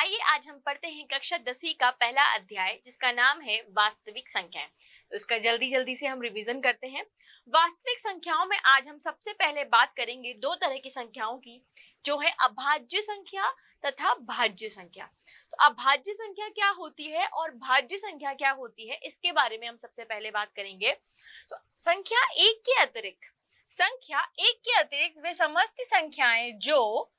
आइए आज हम पढ़ते हैं कक्षा 10वीं का पहला अध्याय जिसका नाम है वास्तविक संख्याएं। तो इसका जल्दी से हम रिवीजन करते हैं। वास्तविक संख्याओं में आज हम सबसे पहले बात करेंगे दो तरह की संख्याओं की, जो है अभाज्य संख्या तथा भाज्य संख्या। तो अभाज्य संख्या क्या होती है और भाज्य संख्या क्या होती है, इसके बारे में हम सबसे पहले बात करेंगे। तो संख्या एक के अतिरिक्त वे समस्त संख्याएं जो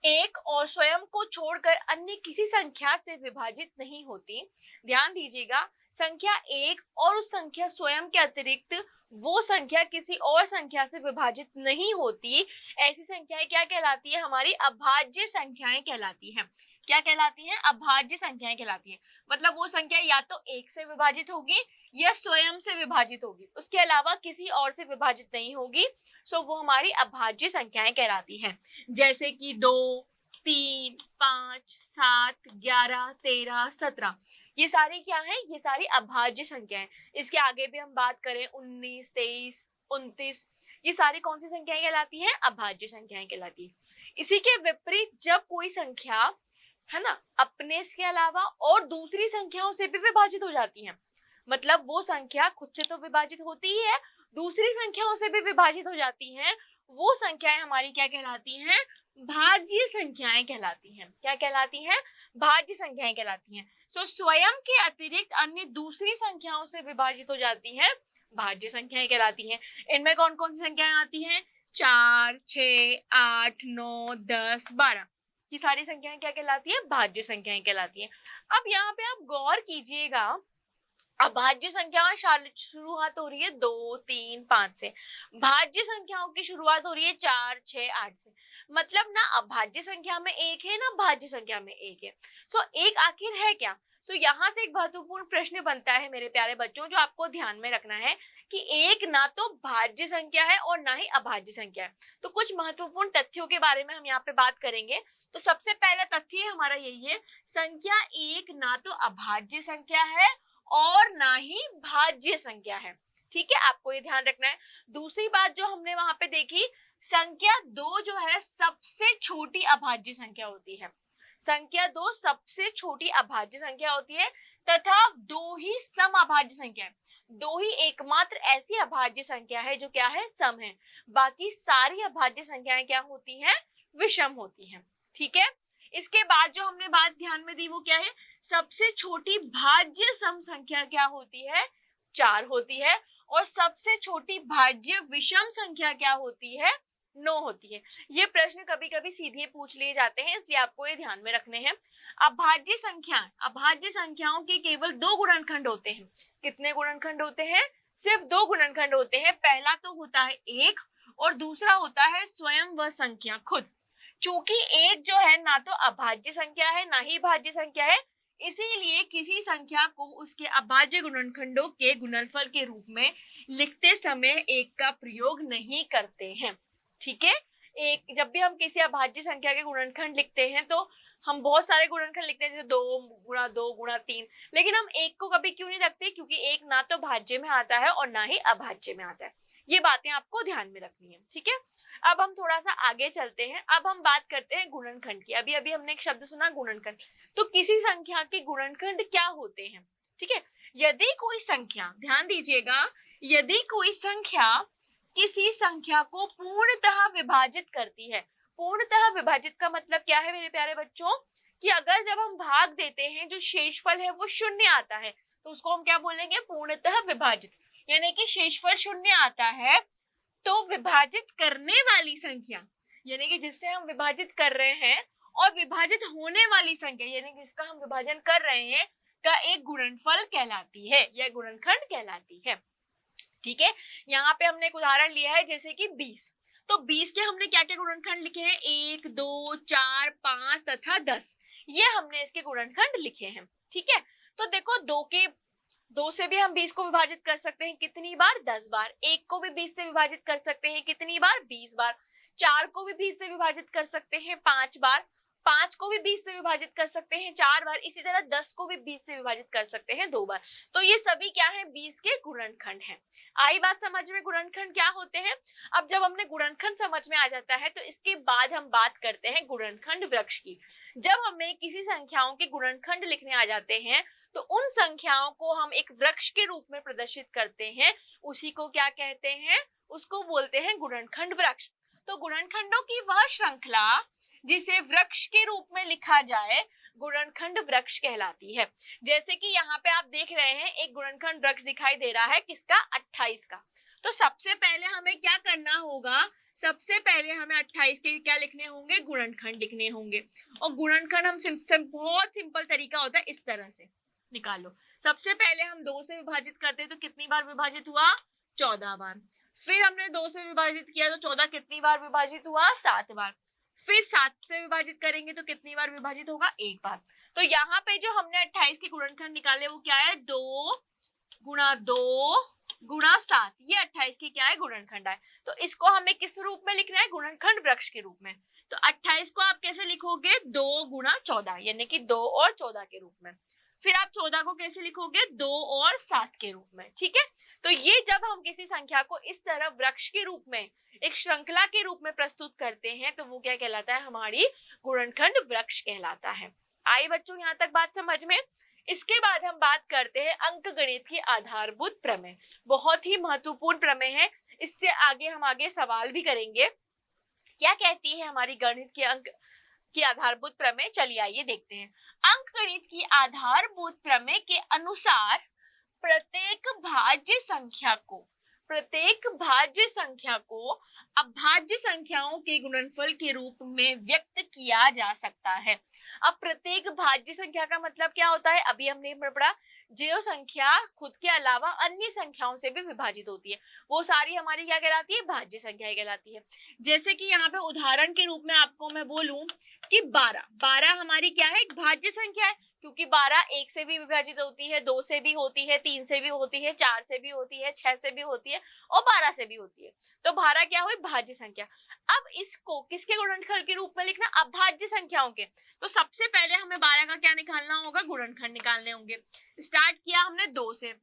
एक और स्वयं को छोड़कर अन्य किसी संख्या से विभाजित नहीं होती। ध्यान दीजिएगा, संख्या एक और उस संख्या स्वयं के अतिरिक्त वो संख्या किसी और संख्या से विभाजित नहीं होती, ऐसी संख्याएं क्या कहलाती है? हमारी अभाज्य संख्याएं कहलाती है। क्या कहलाती हैं? अभाज्य संख्याएं कहलाती है। मतलब वो संख्या या तो एक से विभाजित होगी या स्वयं से विभाजित होगी, उसके अलावा किसी और से विभाजित नहीं होगी। सो वो हमारी अभाज्य संख्याएं कहलाती हैं। जैसे कि 2, 3, 5, 7, 11, 13, 17, ये सारी क्या है? ये सारी अभाज्य संख्याएं। इसके आगे भी हम बात करें 19, 23, 29, ये सारी कौन सी संख्याएं कहलाती हैं? अभाज्य संख्याएं कहलाती है। इसी के विपरीत जब कोई संख्या है ना अपने के अलावा और दूसरी संख्याओं से भी विभाजित हो जाती है, मतलब वो संख्या खुद से तो विभाजित होती ही है, दूसरी संख्याओं से भी विभाजित हो जाती हैं, वो संख्याएं हमारी क्या कहलाती हैं? भाज्य संख्याएं कहलाती हैं। क्या कहलाती हैं? भाज्य संख्याएं कहलाती हैं। सो स्वयं के अतिरिक्त अन्य दूसरी संख्याओं से विभाजित हो जाती हैं, भाज्य संख्याएं कहलाती हैं। इनमें कौन कौन सी संख्याएं आती हैं? 4, 6, 8, 9, 10, 12, ये सारी संख्याएं क्या कहलाती है? भाज्य संख्याएं कहलाती हैं। अब यहाँ पे आप गौर कीजिएगा, अभाज्य संख्याओं शुरुआत हो रही है 2, 3, 5 से, भाज्य संख्याओं की शुरुआत हो रही है 4, 6, 8 से। मतलब ना अभाज्य संख्या में एक है ना भाज्य संख्या में एक है। सो एक आखिर है क्या? सो यहाँ से एक महत्वपूर्ण प्रश्न बनता है मेरे प्यारे बच्चों, जो आपको ध्यान में रखना है कि एक ना तो भाज्य संख्या है और ना ही अभाज्य संख्या है। तो कुछ महत्वपूर्ण तथ्यों के बारे में हम यहाँ पे बात करेंगे। तो सबसे पहला तथ्य हमारा यही है, संख्या एक ना तो अभाज्य संख्या है और ना ही भाज्य संख्या है। ठीक है, आपको ये ध्यान रखना है। दूसरी बात जो हमने वहां पे देखी, संख्या 2 जो है सबसे छोटी अभाज्य संख्या होती है। संख्या 2 सबसे छोटी अभाज्य संख्या होती है तथा 2 ही सम अभाज्य संख्या है। 2 ही एकमात्र ऐसी अभाज्य संख्या है जो क्या है? सम है। बाकी सारी अभाज्य संख्याएं क्या होती हैं? विषम होती हैं। ठीक है, इसके बाद जो हमने बात ध्यान में दी वो क्या है? सबसे छोटी भाज्य सम संख्या क्या होती है? 4 होती है। और सबसे छोटी भाज्य विषम संख्या क्या होती है? 9 होती है। ये प्रश्न कभी कभी सीधे पूछ लिए जाते हैं, इसलिए आपको ये ध्यान में रखने हैं। अभाज्य संख्याओं के केवल 2 गुणनखंड होते हैं। कितने गुणनखंड होते हैं? सिर्फ 2 गुणनखंड होते हैं। पहला तो होता है 1 और दूसरा होता है स्वयं वह संख्या खुद। चूंकि 1 जो है ना तो अभाज्य संख्या है ना ही भाज्य संख्या है, इसीलिए किसी संख्या को उसके अभाज्य गुणनखंडों के गुणनफल के रूप में लिखते समय 1 का प्रयोग नहीं करते हैं। ठीक है, एक जब भी हम किसी अभाज्य संख्या के गुणनखंड लिखते हैं तो हम बहुत सारे गुणनखंड लिखते हैं, जैसे 2 गुणा 2 गुणा 3, लेकिन हम 1 को कभी क्यों नहीं रखते? क्योंकि 1 ना तो भाज्य में आता है और ना ही अभाज्य में आता है। ये बातें आपको ध्यान में रखनी है। ठीक है, अब हम थोड़ा सा आगे चलते हैं। अब हम बात करते हैं गुणनखंड की। अभी अभी हमने एक शब्द सुना, गुणनखंड। तो किसी संख्या के गुणनखंड क्या होते हैं? ठीक है, यदि कोई संख्या, ध्यान दीजिएगा, यदि कोई संख्या किसी संख्या को पूर्णतः विभाजित करती है। पूर्णतः विभाजित का मतलब क्या है मेरे प्यारे बच्चों? कि अगर जब हम भाग देते हैं जो शेषफल है वो शून्य आता है, तो उसको हम क्या बोलेंगे? पूर्णतः विभाजित। यानी कि शेषफल शून्य आता है तो विभाजित करने वाली संख्या, यानी कि जिससे हम विभाजित कर रहे हैं, और विभाजित होने वाली संख्या यानी कि जिसका हम विभाजन कर रहे हैं, का एक गुणनफल कहलाती है या गुणनखंड कहलाती है। ठीक है, यहाँ पे हमने एक उदाहरण लिया है जैसे कि 20। तो 20 के हमने क्या क्या गुणनखंड लिखे हैं? 1, 2, 4, 5 तथा 10, ये हमने इसके गुणनखंड लिखे हैं। ठीक है, तो देखो 2 से भी हम 20 को विभाजित कर सकते हैं, कितनी बार? 10 बार। 1 को भी 20 से विभाजित कर सकते हैं, कितनी बार? 20 बार। 4 को भी 20 से विभाजित कर सकते हैं, 5 बार। 5 को भी 20 से विभाजित कर सकते हैं 4 बार, इसी तरह 10 को भी 20 से विभाजित कर सकते हैं 2 बार। तो ये सभी क्या है, 20 के गुणनखंड हैं। आई बात समझ में गुणनखंड क्या होते हैं। अब जब हमने गुणनखंड समझ में आ जाता है तो इसके बाद हम बात करते हैं गुणनखंड वृक्ष की। जब हमें किसी संख्याओं के गुणनखंड लिखने आ जाते हैं तो उन संख्याओं को हम एक वृक्ष के रूप में प्रदर्शित करते हैं, उसी को क्या कहते हैं, उसको बोलते हैं गुणनखंड वृक्ष। तो गुणनखंडों की वह श्रृंखला जिसे वृक्ष के रूप में लिखा जाए गुणनखंड वृक्ष कहलाती है। जैसे कि यहाँ पे आप देख रहे हैं एक गुणनखंड वृक्ष दिखाई दे रहा है, किसका, 28 का। तो सबसे पहले हमें क्या करना होगा, सबसे पहले हमें 28 के क्या लिखने होंगे, गुणनखंड लिखने होंगे। और गुणनखंड हम बहुत सिंपल तरीका होता है, इस तरह से निकालो। सबसे पहले हम 2 से विभाजित करते हैं तो कितनी बार विभाजित हुआ, 14 बार। फिर हमने 2 से विभाजित किया तो 14 कितनी बार विभाजित हुआ, 7 बार। फिर 7 से विभाजित करेंगे तो कितनी बार विभाजित होगा, 1 बार। तो यहाँ पे जो हमने 28 के गुणनखंड निकाले वो क्या है, 2 गुणा 2 गुणा 7, ये 28 की क्या है, गुणनखंड है। तो इसको हमें किस रूप में लिखना है, गुणनखंड वृक्ष के रूप में। तो 28 को आप कैसे लिखोगे, 2 गुणा 14, यानी कि 2 और 14 के रूप में। फिर आप 14 को कैसे लिखोगे, 2 और 7 के रूप में। ठीक है, तो ये जब हम किसी संख्या को इस तरह वृक्ष के रूप में, एक श्रृंखला के रूप में प्रस्तुत करते हैं तो वो क्या कहलाता है, हमारी गुणनखंड वृक्ष कहलाता है। आई बच्चों यहाँ तक बात समझ में। इसके बाद हम बात करते हैं अंकगणित की आधारभूत प्रमेय। बहुत ही महत्वपूर्ण प्रमेय है, इससे आगे हम सवाल भी करेंगे। क्या कहती है हमारी गणित के अंक की आधारभूत प्रमेय, चलिए आइए देखते हैं। अंकगणित की आधारभूत प्रमेय के अनुसार प्रत्येक भाज्य संख्या को अभाज्य संख्याओं के गुणनफल के रूप में व्यक्त किया जा सकता है। अब प्रत्येक भाज्य संख्या का मतलब क्या होता है, अभी हमने पढ़ा, जो संख्या खुद के अलावा अन्य संख्याओं से भी विभाजित होती है वो सारी हमारी क्या कहलाती है, भाज्य संख्या कहलाती है। जैसे कि यहाँ पे उदाहरण के रूप में आपको मैं बोलूं कि 12 हमारी क्या है, एक भाज्य संख्या है, क्योंकि 12 1 से भी विभाजित होती है, 2 से भी होती है, 3 से भी होती है, 4 से भी होती है, 6 से भी होती है और 12 से भी होती है। तो 12 क्या हुई, भाज्य संख्या। अब इसको किसके गुणनखंड के रूप में लिखना, अभाज्य संख्याओं के। तो सबसे पहले हमें 12 का क्या निकालना होगा, गुणनखंड निकालने होंगे। स्टार्ट किया हमने 2 से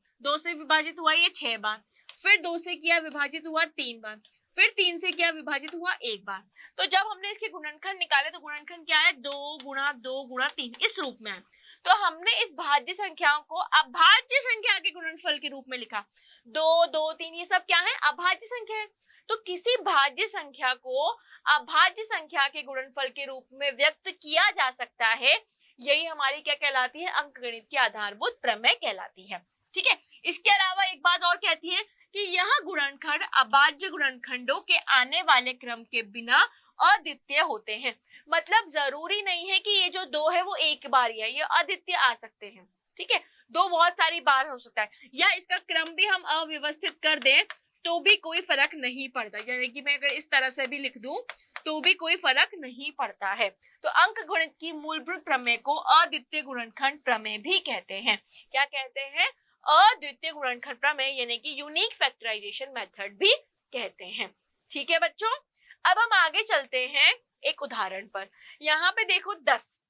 विभाजित हुआ ये 6 बार। फिर 2 से किया विभाजित हुआ 3 बार। फिर 3 से किया विभाजित हुआ 1 बार। तो जब हमने इसके गुणनखंड निकाले तो गुणनखंड क्या है, 2 गुणा 2 गुणा 3, इस रूप में है। तो हमने इस भाज्य संख्याओं को अभाज्य संख्या के गुणनफल के रूप में लिखा। 2 2 3 ये सब क्या है, अभाज्य संख्या है। तो किसी भाज्य संख्या को अभाज्य संख्या के गुणनफल के रूप में व्यक्त किया जा सकता है, यही हमारी क्या कहलाती है, अंकगणित की आधारभूत प्रमेय कहलाती है। ठीक है, इसके अलावा एक बात और कहती है कि यह गुणनखंड अभाज्य गुणनखंडों के आने वाले क्रम के बिना अद्वितीय होते हैं। मतलब जरूरी नहीं है कि ये जो 2 है वो एक बार ही है, ये अद्वितीय आ सकते हैं। ठीक है, 2 बहुत सारी बार हो सकता है, या इसका क्रम भी हम अव्यवस्थित कर दें तो भी कोई फर्क नहीं पड़ता, यानी कि मैं अगर इस तरह से भी लिख दूं तो भी कोई फर्क नहीं पड़ता है। तो अंकगणित की मूलभूत प्रमेय को अद्वितीय गुणनखंड प्रमेय भी कहते हैं। क्या कहते हैं, अद्वितीय गुणनखंड प्रमेय, यानी कि यूनिक फैक्टराइजेशन मेथड भी कहते हैं। ठीक है बच्चों, अब हम आगे चलते हैं एक उदाहरण पर। यहाँ पे देखो 10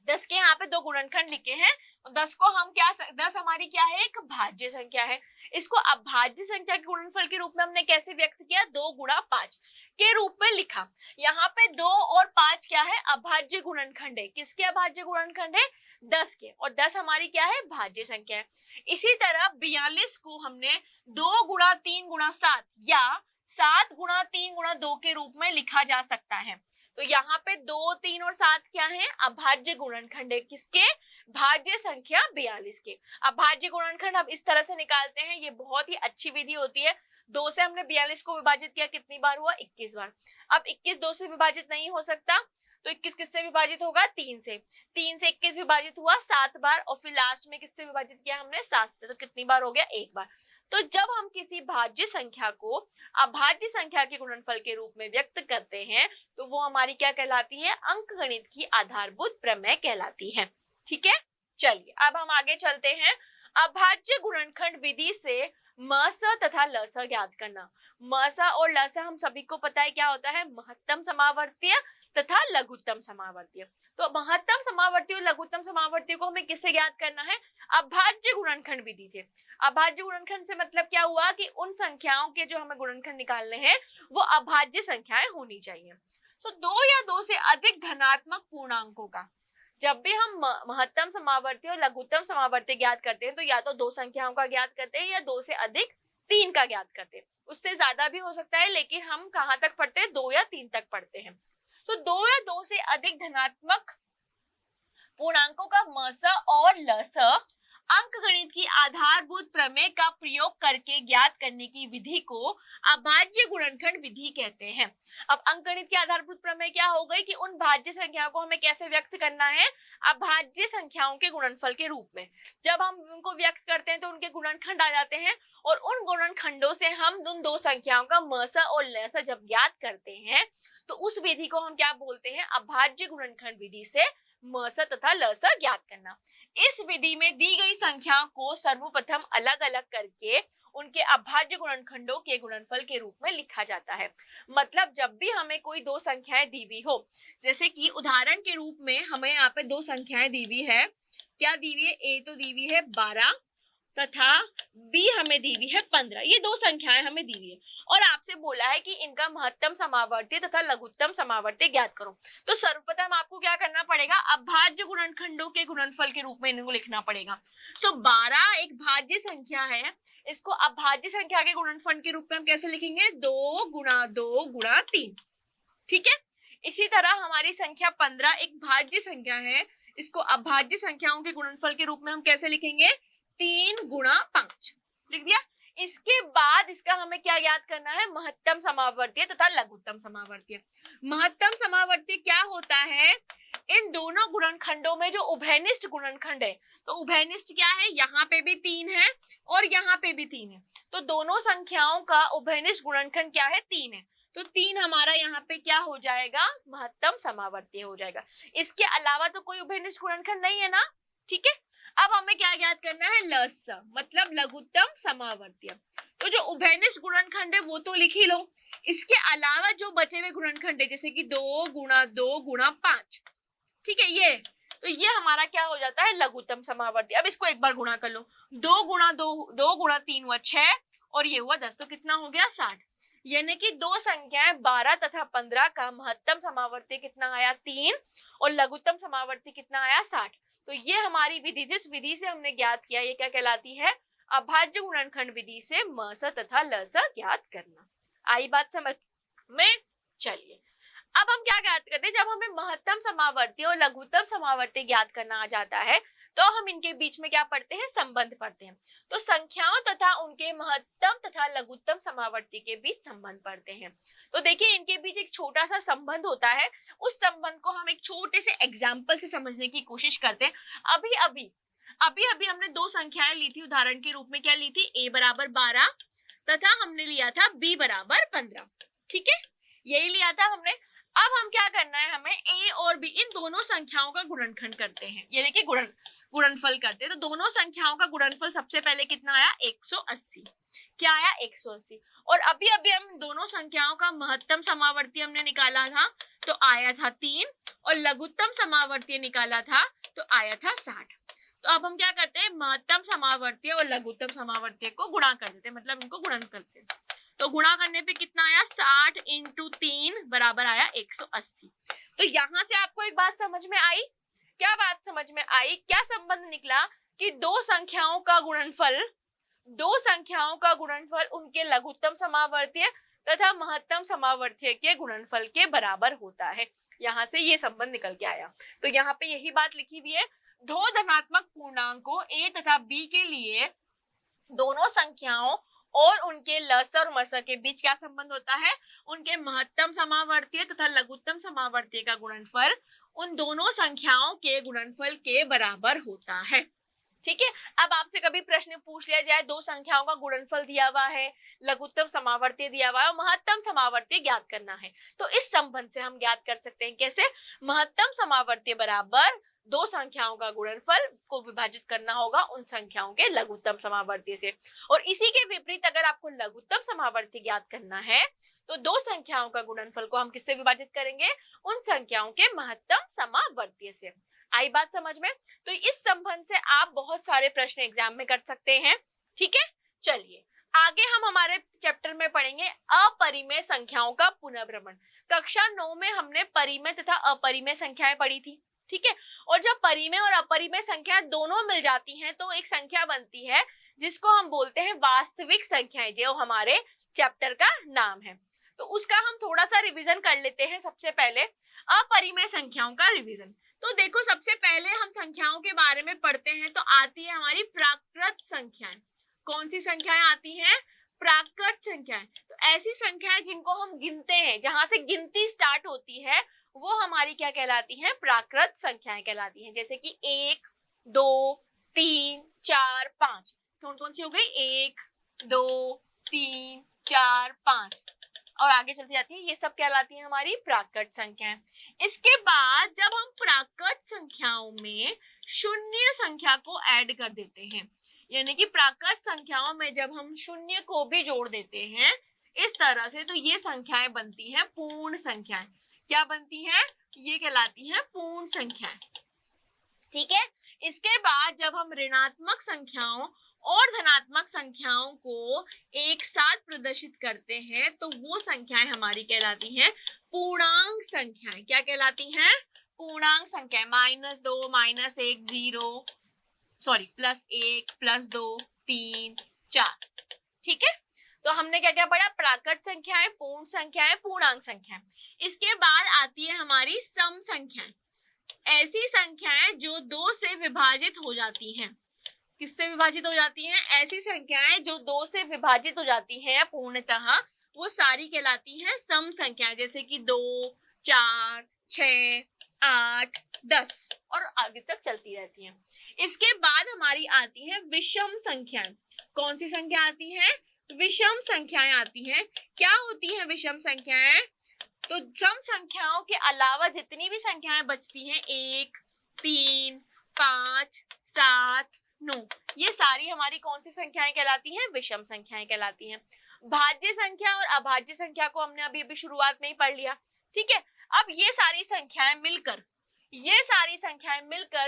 के यहाँ पे 2 गुणनखंड लिखे हैं। 10 को हम क्या, 10 हमारी क्या है, एक भाज्य संख्या है। इसको अभाज्य संख्या के गुणनफल के रूप में हमने कैसे व्यक्त किया, 2 गुणा 5 के रूप में लिखा। यहाँ पे 2 और 5 क्या है, अभाज्य गुणनखंड है। किसके अभाज्य गुणनखंड है, 10 के, और 10 हमारी क्या है, भाज्य संख्या है। इसी तरह 42 को हमने 2 गुणा 3 गुणा 7 या 7 गुणा 3 गुणा 2 के रूप में लिखा जा सकता है। तो यहाँ पे 2 3 और 7 क्या है, अभाज्य गुणनखंड है। किसके, भाज्य संख्या 42 के। अभाज्य गुणनखंड हम इस तरह से निकालते हैं, ये बहुत ही अच्छी विधि होती है। 2 से हमने 42 को विभाजित किया, कितनी बार हुआ, 21 बार। अब 21 2 से विभाजित नहीं हो सकता, तो 21 किससे विभाजित होगा, 3 से। 3 से 21 विभाजित हुआ 7 बार, और फिर लास्ट में किससे विभाजित किया हमने, 7 से। तो कितनी बार हो गया, 1 बार। तो जब हम किसी भाज्य संख्या को अभाज्य संख्या के गुणनफल के रूप में व्यक्त करते हैं तो वो हमारी क्या कहलाती है, अंकगणित की आधारभूत प्रमेय कहलाती है। ठीक है, चलिए अब हम आगे चलते हैं। अभाज्य गुणनखंड विधि से मस तथा लस ज्ञात करना। मस और लस हम सभी को पता है क्या होता है, महत्तम समावर्तीय तथा लघुत्तम समावर्तीय। तो महत्तम समावर्ती और लघुत्तम समावर्ती को हमें किससे ज्ञात करना है? अभाज्य गुणनखंड विधि से। अभाज्य गुणनखंड से मतलब क्या हुआ कि उन संख्याओं के जो हमें गुणनखंड निकालने हैं वो अभाज्य संख्याएं होनी चाहिए। तो दो या दो से अधिक धनात्मक पूर्णांकों का, जब भी हम महत्तम समावर्ती और लघुत्तम समावर्ती ज्ञात करते हैं तो या तो दो संख्याओं का ज्ञात करते हैं या दो से अधिक तीन का ज्ञात करते हैं। उससे ज्यादा भी हो सकता है, लेकिन हम कहां तक पढ़ते हैं? दो या तीन तक पढ़ते हैं। तो दो या दो से अधिक धनात्मक पूर्णांकों का मस और लस अंकगणित की आधारभूत प्रमेय का प्रयोग करके ज्ञात करने की विधि को अभाज्य गुणनखंड विधि कहते हैं। अब अंकगणित की आधारभूत प्रमेय क्या हो गई कि उन भाज्य संख्याओं को हमें कैसे व्यक्त करना है? अभाज्य संख्याओं के गुणनफल के रूप में। जब हम उनको व्यक्त करते हैं तो उनके गुणनखंड आ जाते हैं और उन गुणनखंडों से हम उन दो संख्याओं का मस और लस जब ज्ञात करते हैं तो उस विधि को हम क्या बोलते हैं? अभाज्य गुणनखंड विधि से मस तथा लस ज्ञात करना। इस विधि में दी गई संख्या को सर्वप्रथम अलग अलग करके उनके अभाज्य गुणनखंडों के गुणनफल के रूप में लिखा जाता है। मतलब जब भी हमें कोई दो संख्याएं दी हुई हो, जैसे कि उदाहरण के रूप में हमें यहाँ पे दो संख्याएं दी हुई है, क्या दी हुई है? ए तो दी हुई है 12 तथा बी हमें दी हुई है 15। ये दो संख्याएं हमें दी हुई है और आपसे बोला है कि इनका महत्तम समावर्ती तथा लघुत्तम समावर्ती ज्ञात करो। तो सर्वप्रथम आपको क्या करना पड़ेगा? अभाज्य गुणनखंडों के गुणनफल के रूप में इनको लिखना पड़ेगा। तो 12 एक भाज्य संख्या है, इसको अभाज्य संख्या के गुणनफल के रूप में हम कैसे लिखेंगे? 2 गुणा 2 गुणा 3। ठीक है। इसी तरह हमारी संख्या 15 एक भाज्य संख्या है, इसको अभाज्य संख्याओं के गुणनफल के रूप में हम कैसे लिखेंगे? 3 गुणा 5। लिख दिया। इसके बाद इसका हमें क्या याद करना है? महत्तम समावर्ती तथा लघुत्तम समावर्ती। महत्तम समावर्ती क्या होता है? इन दोनों गुणनखंडों में जो उभयनिष्ठ गुणनखंड है, तो उभयनिष्ठ क्या है? यहाँ पे भी 3 है और यहाँ पे भी 3 है, तो दोनों संख्याओं का उभयनिष्ठ गुणनखंड क्या है? 3 है। तो 3 हमारा यहाँ पे क्या हो जाएगा? महत्तम समावर्ती हो जाएगा। इसके अलावा तो कोई उभयनिष्ठ गुणनखंड नहीं है ना। ठीक है। अब हमें क्या ज्ञात करना है? लस मतलब लघुत्तम समावर्ती। तो जो उभयनिष्ठ गुणनखंड है वो तो लिख ही लो, इसके अलावा जो बचे हुए गुणनखंड है जैसे कि 2 गुणा 2 गुणा 5, ठीक है, ये तो ये हमारा क्या हो जाता है? लघुत्तम समावर्ती। अब इसको एक बार गुणा कर लो, 2 गुणा 2 गुणा 3 हुआ 6 और ये हुआ 10, तो कितना हो गया? 60। यानी कि दो संख्याएं 12 तथा 15 का महत्तम समावर्ती कितना आया? 3 और लघुत्तम समावर्ती कितना आया? 60। तो ये हमारी विधि, जिस विधि से हमने ज्ञात किया, ये क्या कहलाती है? अभाज्य गुणनखंड विधि से मस तथा लस ज्ञात करना। आई बात समझ में? चलिए अब हम क्या ज्ञात करते हैं? जब हमें महत्तम समावर्ती और लघुत्तम समावर्ती ज्ञात करना आ जाता है तो हम इनके बीच में क्या पढ़ते हैं? संबंध पढ़ते हैं। तो संख्याओं तथा उनके महत्तम तथा लघुत्तम समावर्ती के बीच संबंध पढ़ते हैं। तो देखिए इनके बीच एक छोटा सा संबंध होता है, उस संबंध को हम एक छोटे से एग्जाम्पल से समझने की कोशिश करते हैं। अभी अभी हमने दो संख्याएं ली थी उदाहरण के रूप में। क्या ली थी? a बराबर 12 तथा हमने लिया था b बराबर 15। ठीक है, यही लिया था हमने। अब हम क्या करना है? हमें a और b इन दोनों संख्याओं का गुणनखंड करते हैं, यानी कि गुणनफल करते हैं। तो दोनों संख्याओं का गुणनफल सबसे पहले कितना आया? 180। क्या आया? 180। और अभी हम दोनों संख्याओं का महत्तम समावर्ती हमने निकाला था तो आया था 3 और लघुत्तम समावर्ती निकाला था तो आया था 60। तो अब हम क्या करते हैं? महत्तम समावर्ती और लघुत्तम समावर्ती को गुणा कर देते हैं, मतलब इनको गुणन करते हैं। तो गुणा करने पे कितना आया? 60 इंटू 3 बराबर आया 180। तो यहां से आपको एक बात समझ में आई। क्या बात समझ में आई? क्या संबंध निकला कि दो संख्याओं का गुणनफल उनके लघुत्तम समावर्ती तथा महत्तम समावर्ती के गुणनफल के बराबर होता है। यहाँ से ये संबंध निकल के आया। तो यहाँ पे यही बात लिखी हुई है, दो धनात्मक पूर्णांकों a तथा b के लिए दोनों संख्याओं और उनके लस और मस के बीच क्या संबंध होता है? उनके महत्तम समावर्ती तथा लघुत्तम समावर्ती का गुणनफल उन दोनों संख्याओं के गुणनफल के बराबर होता है। ठीक है। अब आपसे कभी प्रश्न पूछ लिया जाए, दो संख्याओं का गुणनफल दिया हुआ है, लघुत्तम समावर्ती दिया हुआ है और महत्तम समावर्ती ज्ञात करना है, तो इस संबंध से हम ज्ञात कर सकते हैं। कैसे? महत्तम समावर्ती बराबर दो संख्याओं का गुणनफल को विभाजित करना होगा उन संख्याओं के लघुत्तम समावर्ती से। और इसी के विपरीत अगर आपको लघुत्तम समावर्ती ज्ञात करना है तो दो संख्याओं का गुणनफल को हम किससे विभाजित करेंगे? उन संख्याओं के महत्तम समावर्तीय से। आई बात समझ में? तो इस संबंध से आप बहुत सारे प्रश्न एग्जाम में कर सकते हैं। ठीक है, चलिए आगे हम हमारे चैप्टर में पढ़ेंगे अपरिमेय संख्याओं का पुनर्भ्रमण। कक्षा 9 में हमने परिमेय तथा अपरिमेय संख्याएं पढ़ी थी। ठीक है, और जब परिमेय और अपरिमेय संख्याएं दोनों मिल जाती हैं तो एक संख्या बनती है जिसको हम बोलते हैं वास्तविक संख्याएं, जो हमारे चैप्टर का नाम है। तो उसका हम थोड़ा सा रिवीजन कर लेते हैं। सबसे पहले अपरिमेय संख्याओं का रिवीजन। तो देखो, सबसे पहले हम संख्याओं के बारे में पढ़ते हैं तो आती है हमारी प्राकृत संख्याएं। कौन सी संख्याएं आती हैं? प्राकृत संख्याएं। तो ऐसी संख्याएं जिनको हम गिनते हैं, जहां से गिनती स्टार्ट होती है, वो हमारी क्या कहलाती हैं? प्राकृत संख्याएं कहलाती हैं। जैसे कि 1, 2, 3, 4, 5। कौन कौन सी हो गई? 1, 2, 3, 4, 5 और आगे चलती जाती है। ये सब कहलाती है हमारी प्राकृत संख्याएं। इसके बाद जब हम प्राकृत संख्याओं में शून्य संख्या को ऐड कर देते हैं, यानी कि प्राकृत संख्याओं में जब हम शून्य को भी जोड़ देते हैं इस तरह से, तो ये संख्याएं बनती हैं पूर्ण संख्याएं। क्या बनती हैं? ये कहलाती हैं पूर्ण संख्याएं। ठीक है, इसके बाद जब हम ऋणात्मक संख्याओं और धनात्मक संख्याओं को एक साथ प्रदर्शित करते हैं तो वो संख्याएं हमारी कहलाती हैं पूर्णांक संख्याएं। क्या कहलाती हैं? पूर्णांक संख्याएं। -2, -1, 0, सॉरी +1, +2, 3, 4। ठीक है, तो हमने क्या क्या पढ़ा? प्राकृत संख्याएं, पूर्ण संख्याएं, पूर्णांक संख्याएं। इसके बाद आती है हमारी सम संख्याएं। ऐसी संख्याएं जो 2 से विभाजित हो जाती हैं। किससे विभाजित हो जाती हैं? ऐसी संख्याएं जो 2 से विभाजित हो जाती हैं पूर्णतः, वो सारी कहलाती हैं सम संख्याएं। जैसे कि 2, 4, 6, 8, 10 और आगे तक चलती रहती हैं। इसके बाद हमारी आती है विषम संख्याएं। कौन सी संख्या आती है? विषम संख्याएं आती हैं। क्या होती हैं विषम संख्याएं? तो सम संख्याओं के अलावा जितनी भी संख्याएं बचती हैं, 1, 3, 5, 7, 9, ये सारी हमारी कौन सी संख्याएं कहलाती हैं? विषम संख्याएं कहलाती हैं। भाज्य संख्या और अभाज्य संख्या को हमने अभी शुरुआत में ही पढ़ लिया। ठीक है, अब ये सारी संख्याएं मिलकर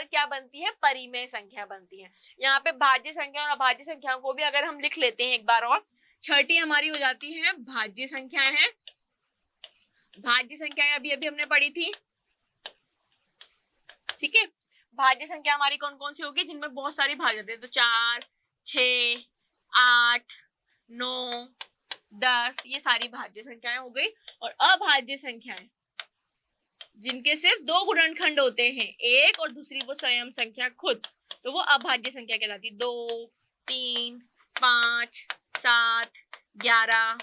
क्या बनती है? परिमेय संख्या बनती है। यहाँ पे भाज्य संख्या और अभाज्य संख्याओं को भी अगर हम लिख लेते हैं एक बार और, छठी हमारी हो जाती है भाज्य संख्याएं हैं। भाज्य संख्याएं अभी अभी हमने पढ़ी थी। ठीक है, भाज्य संख्या हमारी कौन कौन सी होगी? जिनमें बहुत सारी भाज्य होते हैं। तो 4, 6, 8, 9, 10, ये सारी भाज्य संख्याएं हो गई। और अभाज्य संख्याएं जिनके सिर्फ 2 गुणनखंड होते हैं, एक और दूसरी वो स्वयं संख्या खुद, तो वो अभाज्य संख्या कहलाती। 2, 3, 5, 7, 11,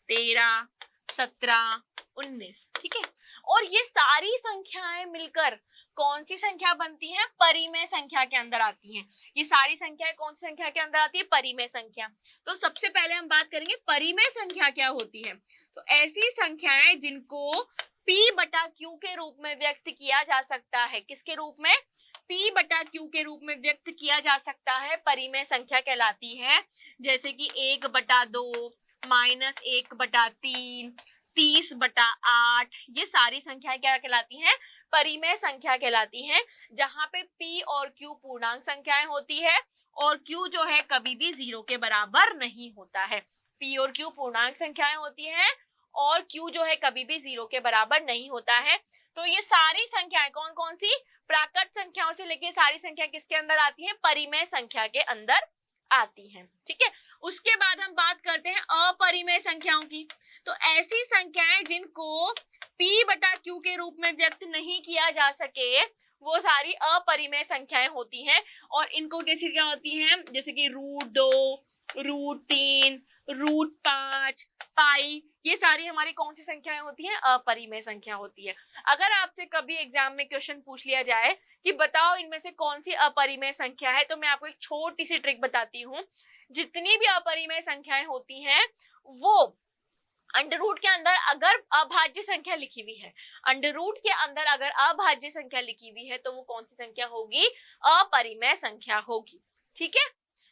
13, 17, 19। ठीक है, और ये सारी संख्याएं मिलकर कौन सी संख्या बनती है? परिमेय संख्या के अंदर आती हैं। ये सारी संख्याएं कौन सी संख्या के अंदर आती है? परिमेय संख्या। तो सबसे पहले हम बात करेंगे परिमेय संख्या क्या होती है। तो ऐसी संख्याएं जिनको P बटा Q के रूप में व्यक्त किया जा सकता है। किसके रूप में? P बटा Q के रूप में व्यक्त किया जा सकता है, परिमेय संख्या कहलाती है। जैसे कि 1/2, -1/3, 30/8, ये सारी संख्याएं क्या कहलाती हैं? परिमेय संख्या कहलाती हैं, जहां पे P और Q पूर्णांक संख्याएं होती है और Q जो है कभी भी 0 के बराबर नहीं होता है। P और Q पूर्णांक संख्याएं होती हैं और Q जो है कभी भी 0 के बराबर नहीं होता है। तो ये सारी संख्याएं कौन कौन सी? प्राकृत संख्याओं से लेके सारी संख्या किसके अंदर आती है? परिमेय संख्या के अंदर आती है। ठीक है, उसके बाद हम बात करते हैं अपरिमेय संख्याओं की। तो ऐसी संख्याएं जिनको P बटा Q के रूप में व्यक्त नहीं किया जा सके, वो सारी अपरिमेय संख्याएं होती हैं। और इनको कैसी क्या होती हैं? जैसे कि √2, √3, √5, पाई, ये सारी हमारी कौन सी संख्याएं होती हैं? अपरिमेय संख्या होती है। अगर आपसे कभी एग्जाम में क्वेश्चन पूछ लिया जाए कि बताओ इनमें से कौन सी अपरिमेय संख्या है, तो मैं आपको एक छोटी सी ट्रिक बताती हूँ। जितनी भी अपरिमेय संख्याएं होती हैं वो अंडर रूट के अंदर अगर अभाज्य संख्या लिखी हुई है, अंडर रूट के अंदर अगर अभाज्य संख्या लिखी हुई है तो वो कौन सी संख्या होगी? अपरिमेय संख्या होगी। ठीक है,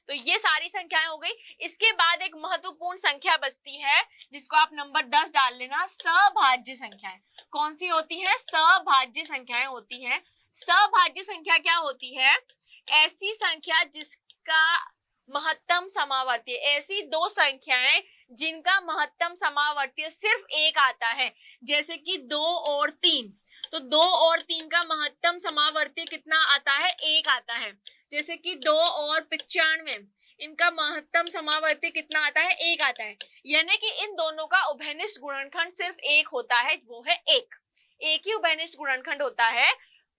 तो ये सारी संख्याएं हो गई। इसके बाद एक महत्वपूर्ण संख्या बचती है जिसको आप नंबर 10 डाल लेना, सभाज्य संख्याएं। कौन सी होती है? सभाज्य संख्याएं होती हैं। सभाज्य संख्या क्या होती है? ऐसी संख्या जिसका महत्तम समावर्ती, ऐसी दो संख्याएं जिनका महत्तम समावर्ती सिर्फ एक आता है, जैसे कि 2 और 3। तो 2 और 3 का महत्तम समावर्ती कितना आता है? 1 आता है। जैसे कि 2 और 95, इनका महत्तम समावर्ती कितना आता है? 1 आता है। यानी कि इन दोनों का उभयनिष्ठ गुणनखंड सिर्फ एक होता है, वो है 1। एक ही उभयनिष्ठ गुणनखंड होता है,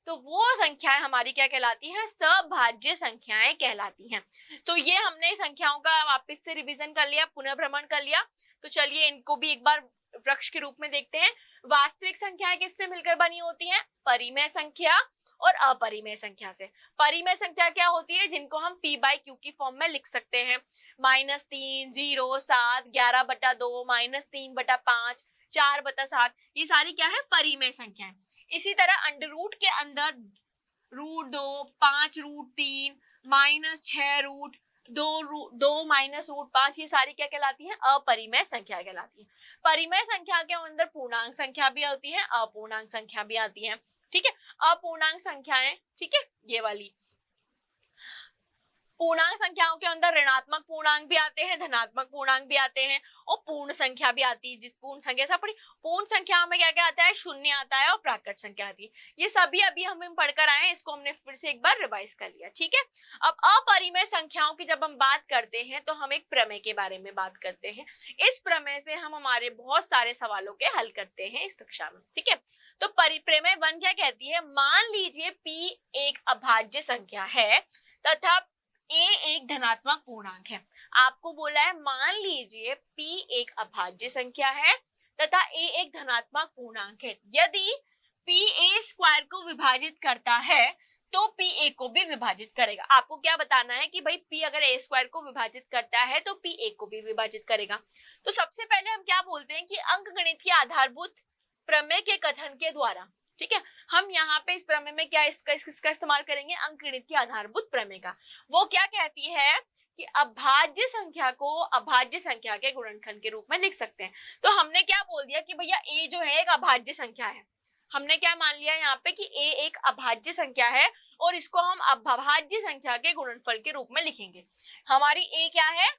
तो वो संख्याएं हमारी क्या कहलाती हैं? सभाज्य संख्याएं कहलाती हैं। तो ये हमने संख्याओं का वापस से रिवीजन कर लिया, पुनर्भ्रमण कर लिया। तो चलिए इनको भी एक बार वृक्ष के रूप में देखते हैं। वास्तविक संख्याएं किससे मिलकर बनी होती हैं? परिमेय संख्या और अपरिमेय संख्या से। परिमेय संख्या क्या होती है? जिनको हम p बाई क्यू की फॉर्म में लिख सकते हैं। -3, 0, 7, 11/2, -3/5, 4/7, ये सारी क्या है? परिमेय संख्याएं। इसी तरह अंडर रूट के अंदर √2, 5√3, -6 2 -√5, ये सारी क्या कहलाती है? अपरिमेय संख्या कहलाती है। परिमेय संख्या के अंदर पूर्णांक संख्या भी आती है, अपूर्णांक संख्या भी आती है। ठीक है, अपूर्णांक संख्याएं, ठीक है, ये वाली। पूर्णांक संख्याओं के अंदर ऋणात्मक पूर्णांक भी आते हैं, धनात्मक पूर्णांक भी आते हैं और पूर्ण संख्या भी आती है। जिस पूर्ण संख्या से पढ़ी, पूर्ण संख्या में क्या क्या आता है? शून्य आता है और प्राकृत संख्या आती है। ये सभी अभी हम पढ़कर आए हैं, इसको हमने फिर से एक बार रिवाइज कर लिया। ठीक है, अब अपरिमेय संख्याओं की जब हम बात करते हैं तो हम एक प्रमेय के बारे में बात करते हैं। इस प्रमेय से हम हमारे बहुत सारे सवालों के हल करते हैं इस कक्षा में। ठीक है, तो प्रमेय 1 क्या कहती है? मान लीजिए p एक अभाज्य संख्या है तथा a एक धनात्मक पूर्णांक है। आपको बोला है मान लीजिए p एक अभाज्य संख्या है तथा a एक धनात्मक पूर्णांक है। यदि p a² को विभाजित करता है तो p a को भी विभाजित करेगा। आपको क्या बताना है कि भाई p अगर a² को विभाजित करता है तो p a को भी विभाजित करेगा। तो सबसे पहले हम क्या बोलते हैं कि अंकगणित की आधारभूत प्रमेय के कथन के द्वारा, ठीक है, हम यहाँ पे इस प्रमेय में क्या इसका इस्तेमाल करेंगे? अंकगणित की आधारभूत प्रमेय का। वो क्या कहती है कि अभाज्य संख्या को अभाज्य संख्या के गुणनखंड के रूप में लिख सकते हैं। तो हमने क्या बोल दिया कि भैया a जो है एक अभाज्य संख्या है। हमने क्या मान लिया यहाँ पे कि a एक अभाज्य संख्या है और इसको हम अभाज्य संख्या के गुणनफल के रूप में लिखेंगे। हमारी a क्या है?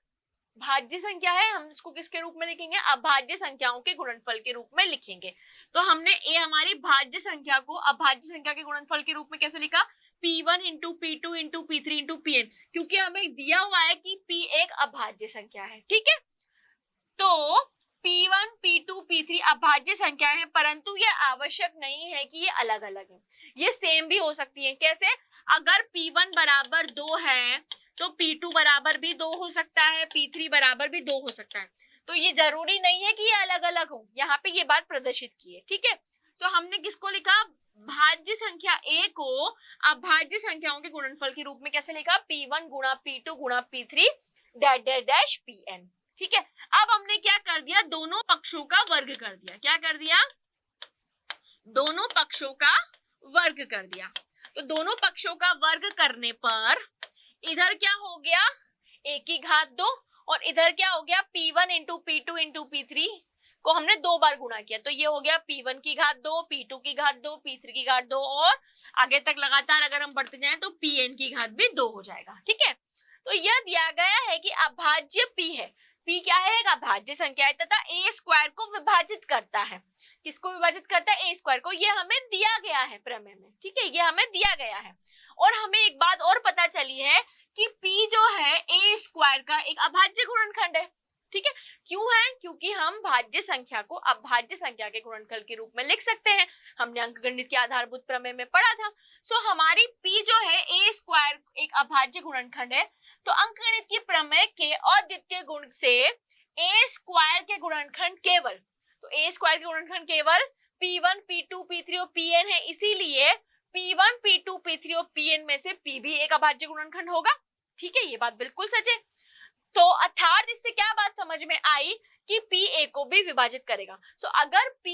भाज्य संख्या है, हम इसको किसके रूप में लिखेंगे? अभाज्य संख्याओं के गुणनफल के रूप में लिखेंगे। तो हमने a हमारी भाज्य संख्या को अभाज्य संख्या के गुणनफल के रूप में कैसे लिखा? p1 into p2 into p3 into pn, क्योंकि हमें दिया हुआ है कि p एक अभाज्य संख्या है। ठीक है, तो p1 p2 p3 अभाज्य संख्या है, परंतु ये आवश्यक नहीं है कि ये अलग अलग है, ये सेम भी हो सकती है। कैसे? अगर p1 बराबर 2 है तो p2 बराबर भी 2 हो सकता है, p3 बराबर भी 2 हो सकता है। तो ये जरूरी नहीं है कि ये अलग अलग हो, यहाँ पे ये बात प्रदर्शित की है। ठीक है, तो हमने किसको लिखा? भाज्य संख्या a को अभाज्य संख्याओं के गुणनफल के रूप में कैसे लिखा? p1 गुणा p2 गुणा p3 dash dash dash pn। ठीक है, अब हमने क्या कर दिया? दोनों पक्षों का वर्ग कर दिया। क्या कर दिया? दोनों पक्षों का वर्ग कर दिया। तो दोनों पक्षों का वर्ग करने पर इधर क्या हो गया? a की घात 2 और इधर क्या हो गया? p1 into p2 into p3 को हमने 2 बार गुणा किया, तो ये हो गया p1 की घात 2, p2 की घात 2, p3 की घात 2 और आगे तक लगातार अगर हम बढ़ते जाएं तो pn की घात भी 2 हो जाएगा। ठीक है, तो यह दिया गया है कि अभाज्य p है। p क्या है? एक अभाज्य संख्या है तथा a² को विभाजित करता है। किसको विभाजित करता है? a² को। ये हमें दिया गया है प्रमेय में। ठीक है, ये हमें दिया गया है और हमें एक बात और पता चली है कि p जो है a² का एक अभाज्य गुणनखंड है। ठीक है, क्यों है? क्योंकि हम भाज्य संख्या को अभाज्य संख्या के गुणनखंड के रूप में लिख सकते हैं। हमने अंकगणित के आधारभूत प्रमेय में पढ़ा था। सो हमारी p जो है a² एक अभाज्य गुणनखंड है, तो अंकगणित की प्रमेय के अद्वितीय गुण से a² के गुणनखंड केवल, तो a² के गुणनखंड केवल p1 p2 p3 और pn है, इसीलिए p1 p2 p3 और pn में से p भी एक अभाज्य गुणनखंड होगा। ठीक है, ये बात बिल्कुल सच है। तो अर्थात इससे क्या बात समझ में आई कि p a को भी विभाजित करेगा। सो अगर p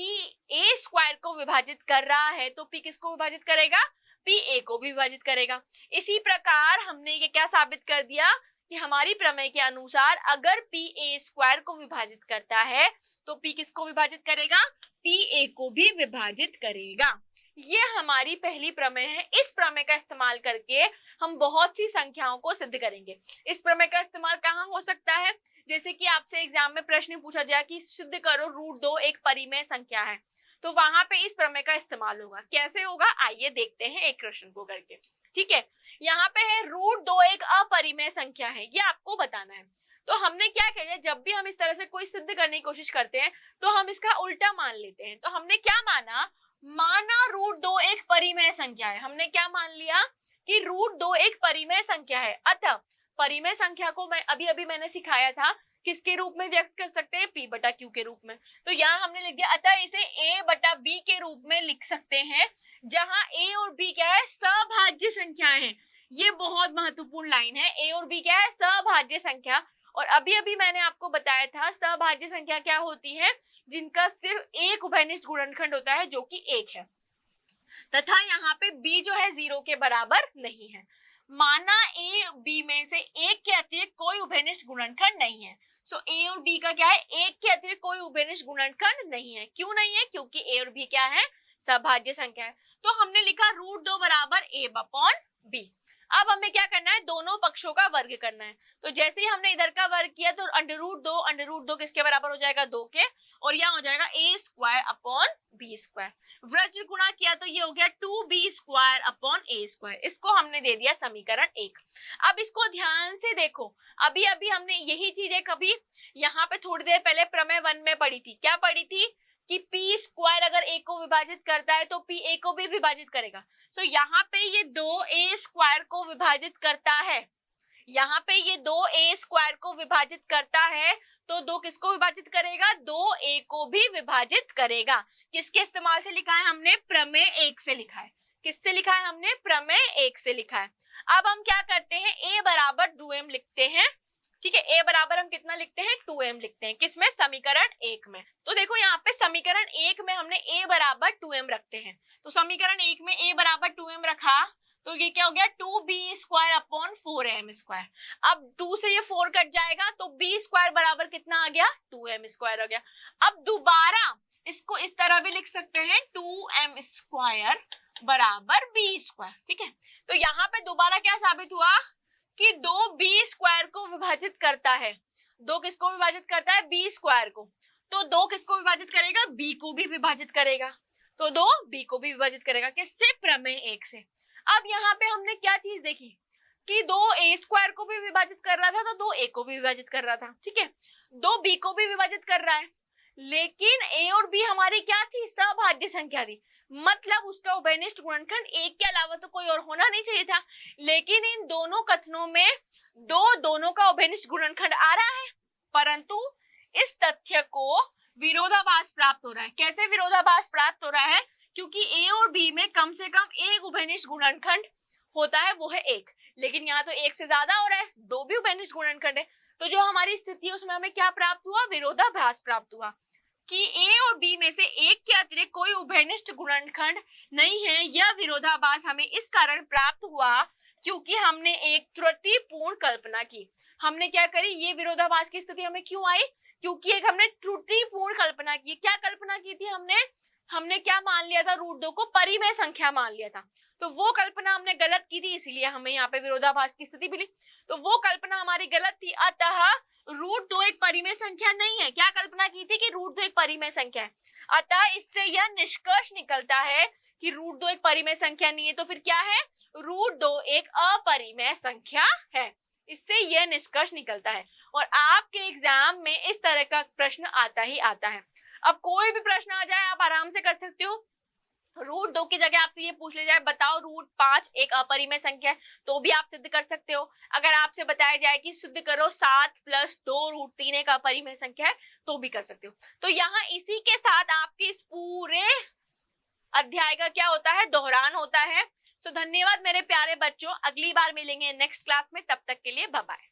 a² को विभाजित कर रहा है तो p किसको विभाजित करेगा? p a को भी विभाजित करेगा। इसी प्रकार हमने ये क्या साबित कर दिया कि हमारी प्रमेय के अनुसार अगर p a स्क्वायर को विभाजित करता है तो p किसको विभाजित करेगा, p a को भी विभाजित करेगा। ये हमारी पहली प्रमेय है। इस प्रमेय का इस्तेमाल करके हम बहुत सी संख्याओं को सिद्ध करेंगे। इस प्रमेय का इस्तेमाल कहाँ हो सकता है, जैसे कि आपसे एग्जाम में प्रश्न पूछा जाए कि सिद्ध करो √2 एक परिमेय संख्या है, तो वहां पे इस प्रमेय का इस्तेमाल होगा। कैसे होगा, आइए देखते हैं एक क्वेश्चन को करके। ठीक है, यहाँ पे है √2 एक अपरिमेय संख्या है, ये आपको बताना है। तो हमने क्या किया, जब भी हम इस तरह से कोई सिद्ध करने की कोशिश करते हैं तो हम इसका उल्टा मान लेते हैं। तो हमने क्या माना √2 एक परिमेय संख्या है। हमने क्या मान लिया कि √2 एक परिमेय संख्या है। अतः परिमेय संख्या को मैं अभी मैंने सिखाया था किसके रूप में व्यक्त कर सकते हैं, p बटा q के रूप में। तो यहाँ हमने लिख दिया, अतः इसे a बटा b के रूप में लिख सकते हैं, जहां a और b क्या है, सभाज्य संख्याएं हैं। ये बहुत महत्वपूर्ण लाइन है, a और b क्या है, सभाज्य संख्या। और अभी मैंने आपको बताया था सभाज्य संख्या क्या होती है, जिनका सिर्फ एक उभयनिष्ठ गुणनखंड होता है जो कि 1 है, तथा यहाँ पे b जो है 0 के बराबर नहीं है। माना a b में से एक के अतिरिक्त कोई उभयनिष्ठ गुणनखंड नहीं है। सो a और b का क्या है, एक के अतिरिक्त कोई उभयनिष्ठ गुणनखंड नहीं है। क्यों नहीं है, क्योंकि a और b क्या है, सभाज्य संख्या है। तो हमने लिखा √2 बराबर a अपॉन b। अब हमें क्या करना है, दोनों पक्षों का वर्ग करना है। तो जैसे ही हमने इधर का वर्ग किया तो √2 किसके बराबर हो जाएगा, 2 के, और यहाँ हो जाएगा a square upon b square. वज्र गुणा किया तो ये हो गया 2b square upon a square. इसको हमने दे दिया समीकरण 1। अब इसको ध्यान से देखो, अभी हमने यही चीजें कभी यहाँ पे थोड़ी देर पहले प्रमेय 1 में पढ़ी थी। क्या पढ़ी थी कि p स्क्वायर अगर a को विभाजित करता है तो p a को भी विभाजित करेगा। सो यहाँ पे ये 2a स्क्वायर को विभाजित करता है, यहाँ पे ये 2a स्क्वायर को विभाजित करता है, तो 2 किसको विभाजित करेगा, 2a को भी विभाजित करेगा। किसके इस्तेमाल से लिखा है हमने, प्रमेय 1 से लिखा है। किससे लिखा है हमने, प्रमेय 1 से लिखा है। अब हम क्या करते हैं, a बराबर 2m लिखते हैं। ठीक है, a बराबर हम कितना लिखते हैं, 2m लिखते हैं। किसमें, समीकरण 1 में। तो देखो यहाँ पे समीकरण 1 में हमने a बराबर 2m रखते हैं। तो समीकरण 1 में a बराबर 2m रखा तो ये क्या हो गया, 2b square upon 4m square. अब 2 से ये 4 कट जाएगा तो b स्क्वायर बराबर कितना आ गया, 2m स्क्वायर हो गया। अब दोबारा इसको इस तरह भी लिख सकते हैं, 2m स्क्वायर बराबर b स्क्वायर। ठीक है, तो यहाँ पे दोबारा क्या साबित हुआ कि 2b स्क्वायर को विभाजित करता है। 2 किसको विभाजित करता है, b स्क्वायर को। तो 2 किसको विभाजित करेगा, b को भी विभाजित करेगा। तो 2 b को भी विभाजित करेगा। किससे, प्रमेय 1 से। अब यहाँ पे हमने क्या चीज देखी कि 2a स्क्वायर को भी विभाजित कर रहा था तो 2a को भी विभाजित कर रहा था। ठीक है, 2b को भी विभाजित कर रहा है, लेकिन a और b हमारी क्या थी, सभाज्य संख्या थी। मतलब उसका उभयनिष्ठ गुणनखंड 1 के अलावा तो कोई और होना नहीं चाहिए था। लेकिन इन दोनों कथनों में दोनों का उभयनिष्ठ गुणनखंड आ रहा है, परंतु इस तथ्य को विरोधाभास प्राप्त हो रहा है। कैसे विरोधाभास प्राप्त हो रहा है, क्योंकि a और b में कम से कम एक उभयनिष्ठ गुणनखंड होता है, वो है 1, लेकिन यहाँ तो 1 से ज्यादा हो रहा है, 2 भी उभयनिष्ठ गुणनखंड है। तो जो हमारी स्थिति है उसमें हमें क्या प्राप्त हुआ, विरोधाभास प्राप्त हुआ कि a और b में से एक के अतिरिक्त कोई उभयनिष्ठ गुणनखंड नहीं है। यह विरोधाभास हमें इस कारण प्राप्त हुआ क्योंकि हमने एक त्रुटिपूर्ण कल्पना की। हमने क्या करी, ये विरोधाभास की स्थिति हमें क्यों आई, क्योंकि एक हमने त्रुटिपूर्ण कल्पना की। क्या कल्पना की थी हमने क्या मान लिया था, √2 को परिमेय संख्या मान लिया था। तो वो कल्पना हमने गलत की थी, इसीलिए हमें यहाँ पे विरोधाभास की स्थिति मिली। तो वो कल्पना हमारी गलत थी, अतः √2 एक परिमेय संख्या नहीं है। क्या कल्पना की थी कि √2 एक परिमेय संख्या है। अतः इससे यह निष्कर्ष निकलता है कि √2 एक परिमेय संख्या नहीं है, तो फिर क्या है, √2 एक अपरिमेय संख्या है। इससे यह निष्कर्ष निकलता है। और आपके एग्जाम में इस तरह का प्रश्न आता ही आता है। अब कोई भी प्रश्न आ जाए आप आराम से कर सकते हो। √2 की जगह आपसे ये पूछ ले जाए, बताओ √5 एक अपरिमेय संख्या है, तो भी आप सिद्ध कर सकते हो। अगर आपसे बताया जाए कि सिद्ध करो 7 + 2 √3 एक अपरिमेय संख्या है, तो भी कर सकते हो। तो यहाँ इसी के साथ आपके इस पूरे अध्याय का क्या होता है, दोहरान होता है। तो धन्यवाद मेरे प्यारे बच्चों, अगली बार मिलेंगे नेक्स्ट क्लास में, तब तक के लिए बाय बाय।